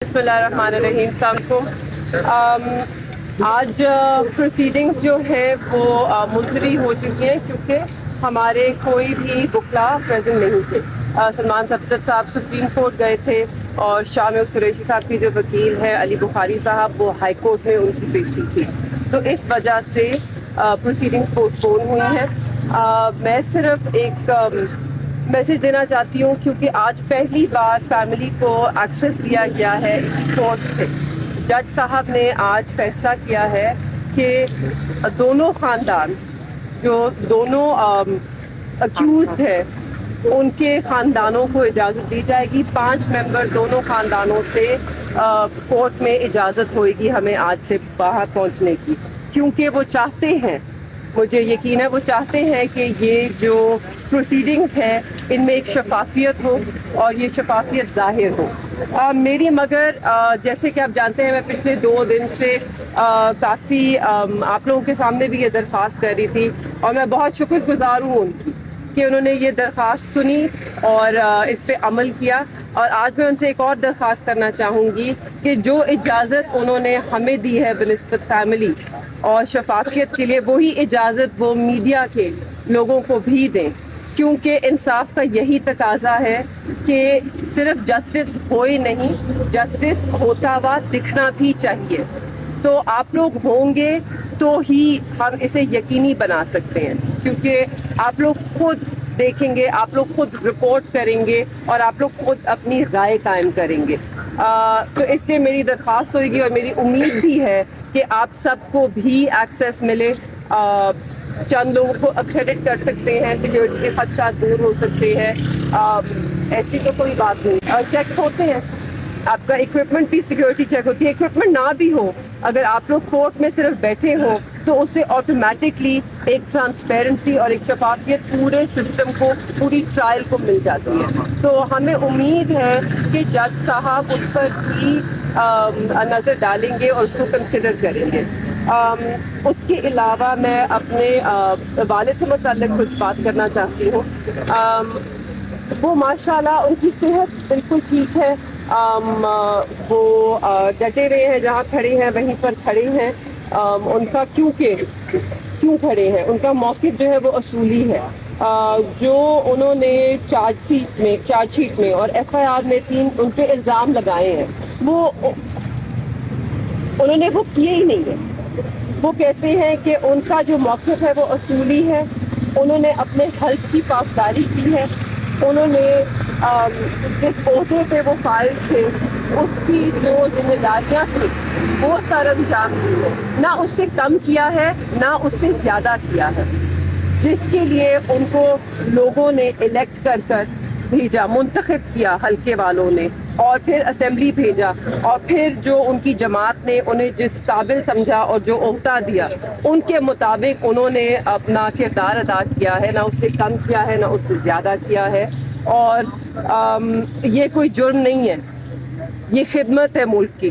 بسم اللہ الرحمن الرحیم. السلام علیکم. آج پروسیڈنگز جو ہیں وہ ملتوی ہو چکی ہیں کیونکہ ہمارے کوئی بھی وکلا پریزنٹ نہیں تھے. سلمان صفدر صاحب سپریم کورٹ گئے تھے اور شاہ قریشی صاحب کی جو وکیل ہے علی بخاری صاحب وہ ہائی کورٹ میں ان کی پیشی تھی، تو اس وجہ سے پروسیڈنگز پوسٹ پون ہوئی ہیں. میں صرف ایک میسج دینا چاہتی ہوں کیونکہ آج پہلی بار فیملی کو ایکسیس دیا گیا ہے اسی کورٹ سے. جج صاحب نے آج فیصلہ کیا ہے کہ دونوں خاندان جو دونوں اکیوزڈ ہے ان کے خاندانوں کو اجازت دی جائے گی. 5 ممبر دونوں خاندانوں سے کورٹ میں اجازت ہوئے گی ہمیں آج سے باہر پہنچنے کی، کیونکہ وہ چاہتے ہیں، مجھے یقین ہے وہ چاہتے ہیں کہ یہ جو پروسیڈنگز ہے ان میں ایک شفافیت ہو اور یہ شفافیت ظاہر ہو. میری مگر جیسے کہ آپ جانتے ہیں میں پچھلے 2 دن سے کافی آپ لوگوں کے سامنے بھی یہ درخواست کر رہی تھی اور میں بہت شکر گزار ہوں ان کی کہ انہوں نے یہ درخواست سنی اور اس پہ عمل کیا. اور آج میں ان سے ایک اور درخواست کرنا چاہوں گی کہ جو اجازت انہوں نے ہمیں دی ہے بنسبت فیملی اور شفافیت کے لیے، وہی اجازت وہ میڈیا کے لوگوں کو بھی دیں، کیونکہ انصاف کا یہی تقاضا ہے کہ صرف جسٹس ہو ہی نہیں، جسٹس ہوتا ہوا دکھنا بھی چاہیے. تو آپ لوگ ہوں گے تو ہی ہم اسے یقینی بنا سکتے ہیں، کیونکہ آپ لوگ خود دیکھیں گے، آپ لوگ خود رپورٹ کریں گے اور آپ لوگ خود اپنی رائے قائم کریں گے. تو اس لیے میری درخواست ہوئے گی اور میری امید بھی ہے کہ آپ سب کو بھی ایکسیس ملے. چند لوگوں کو کریڈٹ کر سکتے ہیں، سیکیورٹی کے خدشات دور ہو سکتے ہیں، ایسی تو کوئی بات نہیں. چیک ہوتے ہیں، آپ کا اکوپمنٹ بھی سیکیورٹی چیک ہوتی ہے. اکوپمنٹ نہ بھی ہو، اگر آپ لوگ کورٹ میں صرف بیٹھے ہو تو اس سے آٹومیٹکلی ایک ٹرانسپیرنسی اور ایک شفافیت پورے سسٹم کو، پوری ٹرائل کو مل جاتی ہے. تو ہمیں امید ہے کہ جج صاحب اس پر بھی نظر ڈالیں گے اور اس کو کنسیڈر کریں گے. اس کے علاوہ میں اپنے والد سے متعلق کچھ بات کرنا چاہتی ہوں. وہ ماشاءاللہ ان کی صحت بالکل ٹھیک ہے. وہ ڈٹے رہے ہیں، جہاں کھڑے ہیں وہیں پر کھڑے ہیں. ان کا کیوں کھڑے ہیں، ان کا موقف جو ہے وہ اصولی ہے. جو انہوں نے چارج شیٹ میں اور FIR میں 3 ان پہ الزام لگائے ہیں وہ انہوں نے وہ کیے ہی نہیں ہیں. وہ کہتے ہیں کہ ان کا جو موقف ہے وہ اصولی ہے. انہوں نے اپنے حلف کی پاسداری کی ہے. انہوں نے جس عہدے پہ وہ فائز تھے اس کی جو ذمہ داریاں تھیں وہ سر انجام دی ہے، نہ اس سے کم کیا ہے نہ اس سے زیادہ کیا ہے. جس کے لیے ان کو لوگوں نے الیکٹ کر بھیجا، منتخب کیا حلقے والوں نے، اور پھر اسمبلی بھیجا، اور پھر جو ان کی جماعت نے انہیں جس قابل سمجھا اور جو عہدہ دیا ان کے مطابق انہوں نے اپنا کردار ادا کیا ہے، نہ اس سے کم کیا ہے نہ اس سے زیادہ کیا ہے. اور یہ کوئی جرم نہیں ہے، یہ خدمت ہے ملک کی،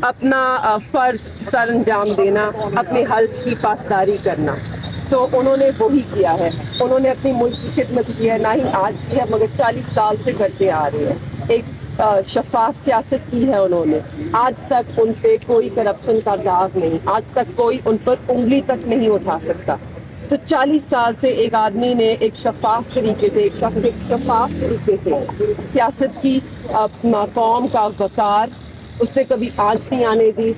اپنا فرض سر انجام دینا، اپنے حلف کی پاسداری کرنا. تو انہوں نے وہی کیا ہے. انہوں نے اپنی ملک کی خدمت کی ہے، نہ ہی آج کی ہے مگر 40 سال سے کرتے آ رہے ہیں. ایک شفاف سیاست کی ہے انہوں نے. آج تک ان پہ کوئی کرپشن کا داغ نہیں، آج تک کوئی ان پر انگلی تک نہیں اٹھا سکتا. تو 40 سال سے ایک آدمی نے ایک شفاف طریقے سے سیاست کی، اپنا قوم کا وقار اس نے کبھی آنچ نہیں آنے دی،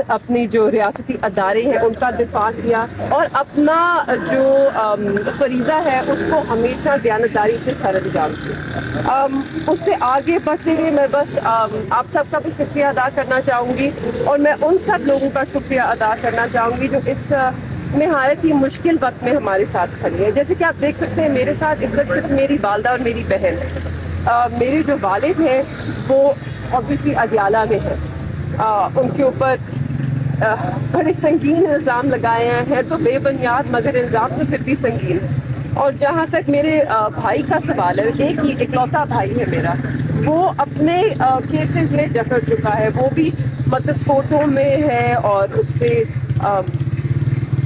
اپنی جو ریاستی ادارے ہیں ان کا دفاع کیا، اور اپنا جو فریضہ ہے اس کو ہمیشہ دیانتداری سے سر انجام دیا. اس سے آگے بڑھتے ہوئے میں بس آپ سب کا بھی شکریہ ادا کرنا چاہوں گی، اور میں ان سب لوگوں کا شکریہ ادا کرنا چاہوں گی جو اس نہایت ہی مشکل وقت میں ہمارے ساتھ کھڑی ہیں. جیسے کہ آپ دیکھ سکتے ہیں میرے ساتھ اس وقت صرف میری والدہ اور میری بہن ہے. میرے جو والد ہیں وہ اوبویسلی اڈیالہ میں ہیں. ان کے اوپر بڑے سنگین الزام لگائے ہیں تو بے بنیاد، مگر الزام تو پھر بھی سنگین. اور جہاں تک میرے بھائی کا سوال ہے، ایک ہی اکلوتا بھائی ہے میرا، وہ اپنے کیسز میں جکڑ چکا ہے. وہ بھی مطلب کورٹوں میں ہے اور اس پہ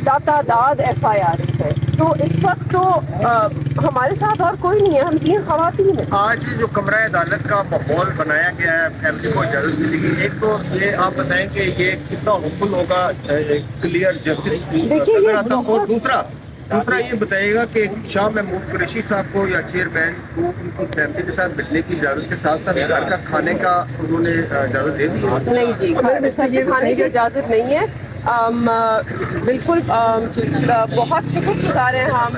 تعداد FIR ہے. تو اس وقت تو ہمارے ساتھ اور کوئی نہیں ہے، ہم 3 خواتین ہیں۔ آج جو کمرہ عدالت کا ماحول بنایا گیا ہے، فیملی کو اجازت ملے گی، ایک تو یہ آپ بتائیں کہ یہ کتنا ہوپفل ہوگا، کلیئر جسٹس نظر آتا، اور دوسرا یہ بتائیے گا کہ شاہ محمود قریشی صاحب کو یا چیئرمین کو ان کی فیملی کے ساتھ ملنے کی اجازت کے ساتھ ساتھ گھر کا کھانے کا انہوں نے اجازت دے دی ہے؟ نہیں جی، کھانے کی اجازت نہیں ہے۔ بالکل بہت شکر گزار ہیں ہم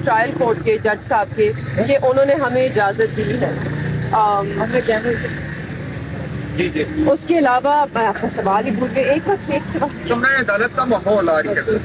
ٹرائل کورٹ کے جج صاحب کے کہ انہوں نے ہمیں اجازت دی ہے۔ جی جی، اس کے علاوہ میں آپ کا سوال ہی بھول گئی، ایک سوال۔ کمرہ عدالت کا ماحول آج کیسا ہے؟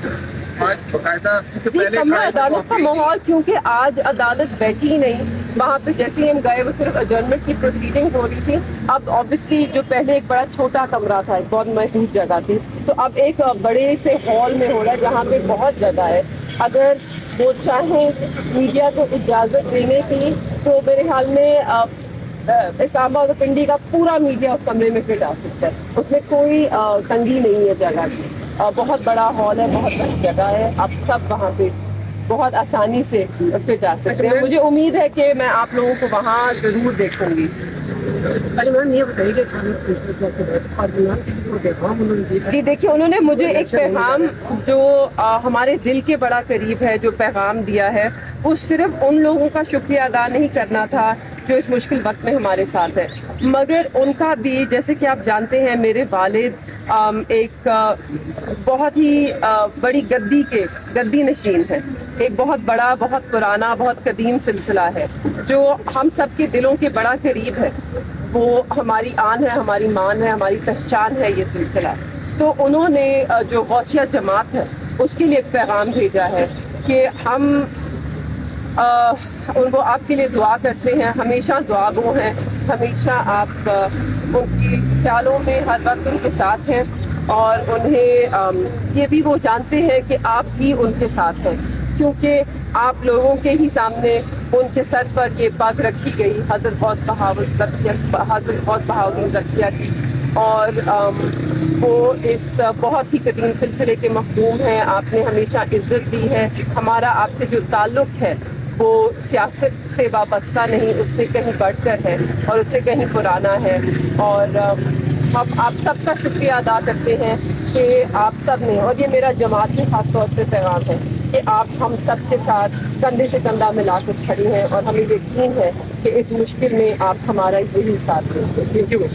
آج باقاعدہ پہلے کمرہ عدالت کا ماحول، کیونکہ آج عدالت بیٹھی ہی نہیں، وہاں پہ جیسے ہی ہم گئے وہ صرف ایڈجرنمنٹ کی پروسیڈنگ ہو رہی تھی۔ اب آبویسلی جو پہلے ایک بڑا چھوٹا کمرہ تھا، ایک بہت محدود جگہ تھی، تو اب ایک بڑے سے ہال میں ہو رہا ہے جہاں پہ بہت جگہ ہے۔ اگر وہ چاہیں میڈیا کو اجازت دینے کی تو میرے خیال میں اسلام آباد اور پنڈی کا پورا میڈیا اس کمرے میں فٹ آ سکتا ہے، اس میں کوئی تنگی نہیں ہے جگہ کی۔ بہت بڑا ہال ہے، بہت بڑی جگہ ہے، آپ سب وہاں پہ بہت آسانی سے فٹ آ سکتے ہیں۔ مجھے امید ہے کہ میں آپ لوگوں کو وہاں ضرور دیکھوں گی۔ جی دیکھیے، انہوں نے مجھے ایک پیغام جو ہمارے دل کے بڑا قریب ہے، جو پیغام دیا ہے، وہ صرف ان لوگوں کا شکریہ ادا نہیں کرنا تھا جو اس مشکل وقت میں ہمارے ساتھ ہے، مگر ان کا بھی، جیسے کہ آپ جانتے ہیں میرے والد ایک بہت ہی بڑی گدی نشین ہے، ایک بہت بڑا، بہت پرانا، بہت قدیم سلسلہ ہے جو ہم سب کے دلوں کے بڑا قریب ہے۔ وہ ہماری آن ہے، ہماری مان ہے، ہماری پہچان ہے یہ سلسلہ۔ تو انہوں نے جو غوثیہ جماعت ہے اس کے لیے ایک پیغام بھیجا ہے کہ ہم ان کو آپ کے لیے دعا کرتے ہیں، ہمیشہ دعا گو ہیں، ہمیشہ آپ ان کی خیالوں میں ہر وقت ان کے ساتھ ہیں، اور انہیں یہ بھی وہ جانتے ہیں کہ آپ بھی ان کے ساتھ ہیں، کیونکہ آپ لوگوں کے ہی سامنے ان کے سر پر یہ پگ رکھی گئی حضرت غوث بہاؤالدین زکریا کی، اور وہ اس بہت ہی قدیم سلسلے کے مخدوم ہیں۔ آپ نے ہمیشہ عزت دی ہے، ہمارا آپ سے جو تعلق ہے وہ سیاست سے وابستہ نہیں، اس سے کہیں بڑھ کر ہے اور اس سے کہیں پرانا ہے، اور ہم آپ سب کا شکریہ ادا کرتے ہیں کہ آپ سب نے، اور یہ میرا جماعت کے خاص طور پہ پیغام ہے کہ آپ ہم سب کے ساتھ کندھے سے کندھا ملا کر کھڑی ہیں، اور ہمیں یقین ہے کہ اس مشکل میں آپ ہمارا یہی ساتھ دیں گے۔